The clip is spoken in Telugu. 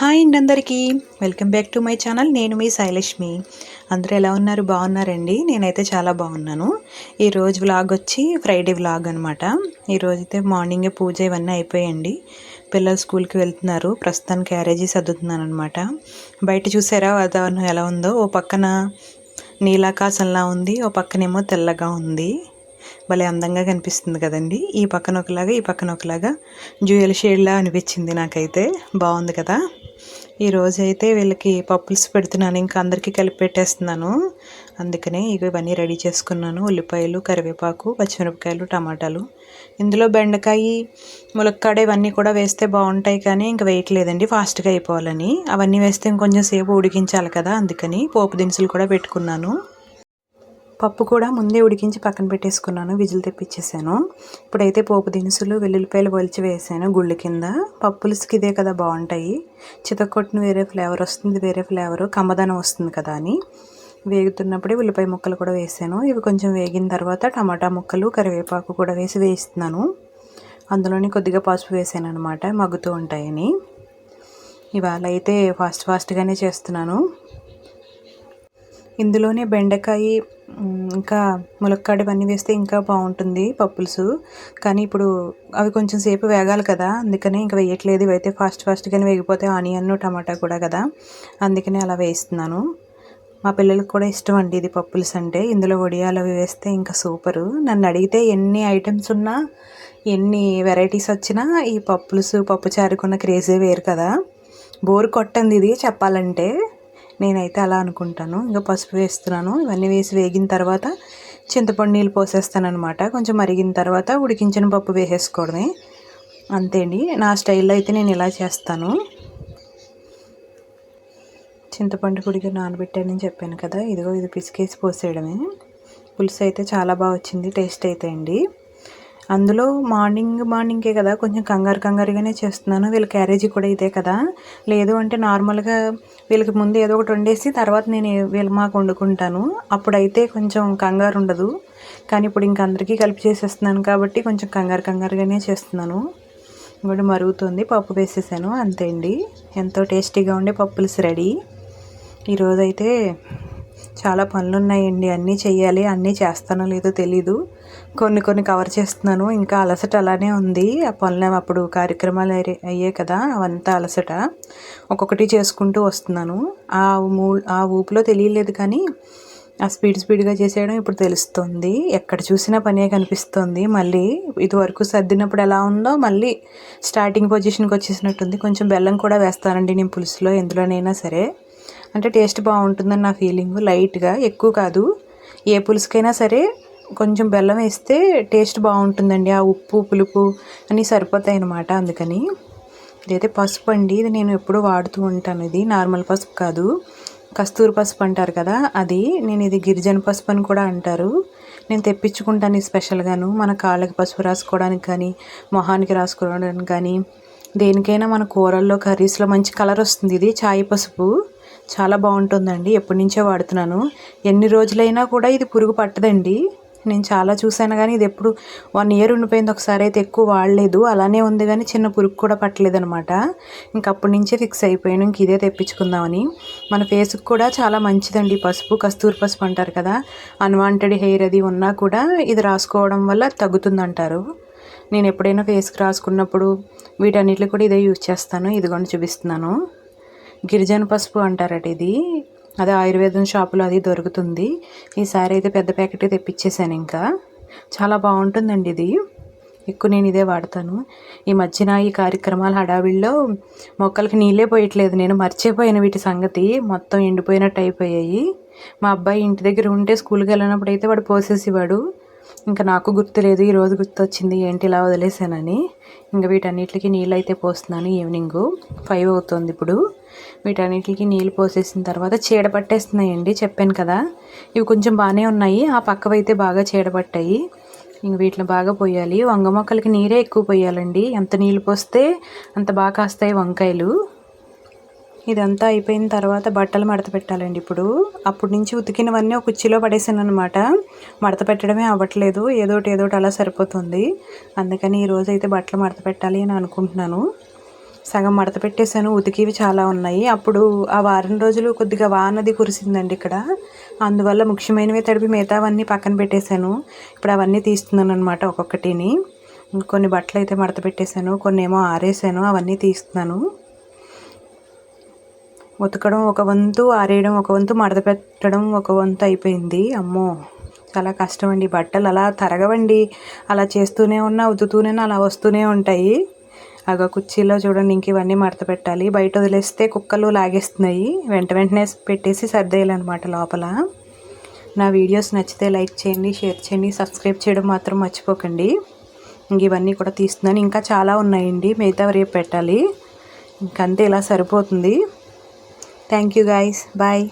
హాయ్ అండి అందరికీ welcome back to my channel. నేను మీ శైలక్ష్మి. అందరూ ఎలా ఉన్నారు? బాగున్నారండి? నేనైతే చాలా బాగున్నాను. ఈరోజు వ్లాగ్ వచ్చి ఫ్రైడే వ్లాగ్ అనమాట. ఈరోజైతే మార్నింగే పూజ ఇవన్నీ అయిపోయాయండి. పిల్లలు స్కూల్కి వెళ్తున్నారు. ప్రస్తుతానికి క్యారేజీ సర్దుతున్నాను అనమాట. బయట చూసారా వాతావరణం ఎలా ఉందో? ఓ పక్కన నీలాకాశంలా ఉంది, ఓ పక్కనేమో తెల్లగా ఉంది. భలే అందంగా కనిపిస్తుంది కదండి. ఈ పక్కన ఒకలాగా ఈ పక్కన ఒకలాగా జ్యూయల్ షేడ్లా అనిపించింది నాకైతే. బాగుంది కదా. ఈరోజైతే వీళ్ళకి పప్పుల్స్ పెడుతున్నాను, ఇంకా అందరికీ కలిపి పెట్టేస్తున్నాను. అందుకనే ఇవన్నీ రెడీ చేసుకున్నాను. ఉల్లిపాయలు, కరివేపాకు, పచ్చిమిరపకాయలు, టమాటాలు. ఇందులో బెండకాయ, ములక్కాడ ఇవన్నీ కూడా వేస్తే బాగుంటాయి, కానీ ఇంకా వేయట్లేదండి ఫాస్ట్గా అయిపోవాలని. అవన్నీ వేస్తే ఇంకొంచెం సేపు ఉడికించాలి కదా, అందుకని పోపు దినుసులు కూడా పెట్టుకున్నాను. పప్పు కూడా ముందే ఉడికించి పక్కన పెట్టేసుకున్నాను, విజిల్ తెప్పించేసాను. ఇప్పుడైతే పోపు దినుసులు, వెల్లుల్లిపాయలు ఒలిచి వేసాను గుళ్ళు కింద. పప్పులకి ఇదే కదా బాగుంటాయి. చితక్కొట్టిన వేరే ఫ్లేవర్ వస్తుంది, వేరే ఫ్లేవరు కమ్మదనం వస్తుంది కదా అని. వేగుతున్నప్పుడే ఉల్లిపాయ ముక్కలు కూడా వేసాను. ఇవి కొంచెం వేగిన తర్వాత టమాటా ముక్కలు, కరివేపాకు కూడా వేస్తున్నాను. అందులోని కొద్దిగా పసుపు వేసాను అనమాట, మగ్గుతూ ఉంటాయని. ఇవాళ అయితే ఫాస్ట్గానే చేస్తున్నాను. ఇందులోనే బెండకాయ ఇంకా ములక్కాడ ఇవన్నీ వేస్తే ఇంకా బాగుంటుంది పప్పులుసు. కానీ ఇప్పుడు అవి కొంచెం సేపు వేగాలి కదా, అందుకనే ఇంకా వేయట్లేదు. ఇవైతే ఫాస్ట్గానే వేగిపోతే ఆనియన్, టమాటా కూడా కదా, అందుకనే అలా వేస్తున్నాను. మా పిల్లలకు కూడా ఇష్టం అండి ఇది పప్పులుసు అంటే. ఇందులో వడియాలు అవి వేస్తే ఇంకా సూపరు. నన్ను అడిగితే ఎన్ని ఐటమ్స్ ఉన్నా, ఎన్ని వెరైటీస్ వచ్చినా ఈ పప్పులుసు, పప్పుచారుకున్న క్రేజే వేరు కదా. బోరు కొట్టంది ఇది చెప్పాలంటే. నేనైతే అలా అనుకుంటాను. ఇంకా పసుపు వేస్తున్నాను. ఇవన్నీ వేసి వేగిన తర్వాత చింతపండు నీళ్ళు పోసేస్తాను అనమాట. కొంచెం మరిగిన తర్వాత ఉడికించిన పప్పు వేసేసుకోవడమే, అంతే అండి. నా స్టైల్లో అయితే నేను ఇలా చేస్తాను. చింతపండు పొడిగా నానబెట్టానని చెప్పాను కదా, ఇదిగో ఇది పిసికేసి పోసేయడమే. పులుసు అయితే చాలా బాగా వచ్చింది, టేస్ట్ అయితే అండి. అందులో మార్నింగే కదా, కొంచెం కంగారుగానే చేస్తున్నాను. వీళ్ళ క్యారేజీ కూడా ఇదే కదా. లేదు అంటే నార్మల్గా వీళ్ళకి ముందు ఏదో ఒకటి వండేసి తర్వాత నేను మాకు వండుకుంటాను. అప్పుడైతే కొంచెం కంగారు ఉండదు. కానీ ఇప్పుడు ఇంక అందరికీ కలిపి చేసేస్తున్నాను కాబట్టి కొంచెం కంగారుగానే చేస్తున్నాను. ఇప్పుడు మరుగుతుంది, పప్పు వేసేసాను, అంతే అండి. ఎంతో టేస్టీగా ఉండే పప్పులుసు రెడీ. ఈరోజైతే చాలా పనులు ఉన్నాయండి, అన్నీ చెయ్యాలి. అన్నీ చేస్తానో లేదో తెలీదు. కొన్ని కవర్ చేస్తున్నాను. ఇంకా అలసట అలానే ఉంది. ఆ పనులు అప్పుడు కార్యక్రమాలు అయ్యాయి కదా, అవంతా అలసట. ఒక్కొక్కటి చేసుకుంటూ వస్తున్నాను. ఆ ఊపులో తెలియలేదు, కానీ ఆ స్పీడ్గా చేసేయడం ఇప్పుడు తెలుస్తుంది. ఎక్కడ చూసినా పనే కనిపిస్తుంది. మళ్ళీ ఇదివరకు సర్దినప్పుడు ఎలా ఉందో మళ్ళీ స్టార్టింగ్ పొజిషన్కి వచ్చేసినట్టుంది. కొంచెం బెల్లం కూడా వేస్తానండి నేను పులుసులో, ఎందులోనైనా సరే. అంటే టేస్ట్ బాగుంటుందని నా ఫీలింగ్. లైట్గా, ఎక్కువ కాదు. ఏ పులుసుకైనా సరే కొంచెం బెల్లం వేస్తే టేస్ట్ బాగుంటుందండి. ఆ ఉప్పు, పులుపు అన్నీ సరిపోతాయి అన్నమాట. అందుకని ఇదైతే పసుపు అండి. ఇది నేను ఎప్పుడూ వాడుతూ ఉంటాను. ఇది నార్మల్ పసుపు కాదు, కస్తూరి పసుపు అంటారు కదా అది. నేను ఇది గిరిజన పసుపు అని కూడా అంటారు. నేను తెప్పించుకుంటాను స్పెషల్గాను. మన కాళ్ళకి పసుపు రాసుకోవడానికి కానీ, మొహానికి రాసుకోవడానికి కానీ, దేనికైనా మన కూరల్లో, కర్రీస్లో మంచి కలర్ వస్తుంది. ఇది చాయ్ పసుపు చాలా బాగుంటుందండి. ఎప్పటి నుంచో వాడుతున్నాను. ఎన్ని రోజులైనా కూడా ఇది పురుగు పట్టదండి. నేను చాలా చూశాను, కానీ ఇది ఎప్పుడు 1 year ఉండిపోయింది. ఒకసారి అయితే ఎక్కువ వాడలేదు, అలానే ఉంది, కానీ చిన్న పురుగు కూడా పట్టలేదనమాట. ఇంకప్పటి నుంచే ఫిక్స్ అయిపోయాను ఇంక ఇదే తెప్పించుకుందామని. మన ఫేస్కి కూడా చాలా మంచిదండి పసుపు. కస్తూరి పసుపు అంటారు కదా, అన్వాంటెడ్ హెయిర్ అది ఉన్నా కూడా ఇది రాసుకోవడం వల్ల తగ్గుతుందంటారు. నేను ఎప్పుడైనా ఫేస్కి రాసుకున్నప్పుడు వీటన్నిటిలో కూడా ఇదే యూజ్ చేస్తాను. ఇదిగోండి చూపిస్తున్నాను. గిరిజన పసుపు అంటారట ఇది. అదే ఆయుర్వేదం షాపులో అది దొరుకుతుంది. ఈసారి అయితే పెద్ద ప్యాకెట్ తెప్పించేసాను. ఇంకా చాలా బాగుంటుందండి ఇది. ఎక్కువ నేను ఇదే వాడతాను. ఈ మధ్యన ఈ కార్యక్రమాల హడావిడిలో మొక్కలకి నీళ్ళే పోయట్లేదు. నేను మర్చిపోయాను వీటి సంగతి. మొత్తం ఎండిపోయినట్టు అయిపోయాయి. మా అబ్బాయి ఇంటి దగ్గర ఉంటే స్కూల్కి వెళ్ళినప్పుడు అయితే వాడు పోసేసేవాడు. ఇంకా నాకు గుర్తులేదు, ఈరోజు గుర్తొచ్చింది ఏంటి ఇలా వదిలేసానని. ఇంకా వీటన్నిటికి నీళ్ళు అయితే పోస్తున్నాను. ఈవినింగ్ 5 అవుతుంది ఇప్పుడు. వీటన్నిటికి నీళ్ళు పోసేసిన తర్వాత చీడ పట్టేస్తున్నాయండి, చెప్పాను కదా. ఇవి కొంచెం బాగానే ఉన్నాయి, ఆ పక్కవైతే బాగా చీడపట్టాయి. ఇంక వీటిని బాగా పోయాలి. వంగ మొక్కలకి నీరే ఎక్కువ పోయాలండి. ఎంత నీళ్ళు పోస్తే అంత బాగా కాస్తాయి వంకాయలు. ఇదంతా అయిపోయిన తర్వాత బట్టలు మడత పెట్టాలండి ఇప్పుడు. అప్పటి నుంచి ఉతికినవన్నీ ఒక కుర్చీలో పడేసాను అనమాట. మడత పెట్టడమే అవ్వట్లేదు, ఏదోటి అలా సరిపోతుంది. అందుకని ఈరోజు అయితే బట్టలు మడత పెట్టాలి అని అనుకుంటున్నాను. సగం మడత పెట్టేశాను. ఉతికివి చాలా ఉన్నాయి. అప్పుడు ఆ వారం రోజులు కొద్దిగా వానది కురిసిందండి ఇక్కడ. అందువల్ల ముఖ్యమైనవే తడిపి మిగతావన్నీ పక్కన పెట్టేశాను. ఇప్పుడు అవన్నీ తీస్తున్నాను అనమాట ఒక్కొక్కటిని. కొన్ని బట్టలు అయితే మడత పెట్టేశాను, కొన్ని ఏమో ఆరేసాను, అవన్నీ తీస్తున్నాను. ఉతకడం ఒక వంతు, ఆరేయడం ఒక వంతు, మడత పెట్టడం ఒక వంతు అయిపోయింది. అమ్మో చాలా కష్టం అండి. బట్టలు అలా తరగవండి. అలా చేస్తూనే ఉన్నా ఉతుకుతూనే అలా వస్తూనే ఉంటాయి. కుర్చీలో చూడండి, ఇంక ఇవన్నీ మడత పెట్టాలి. బయట వదిలేస్తే కుక్కలు లాగేస్తున్నాయి. వెంటనే పెట్టేసి సర్దేయాలన్నమాట లోపల. నా వీడియోస్ నచ్చితే లైక్ చేయండి, షేర్ చేయండి, సబ్స్క్రైబ్ చేయడం మాత్రం మర్చిపోకండి. ఇంక ఇవన్నీ కూడా తీస్తున్నాను. ఇంకా చాలా ఉన్నాయండి, మిగతా రేపు పెట్టాలి. ఇంకంతే, ఇలా సరిపోతుంది. Thank you guys, bye.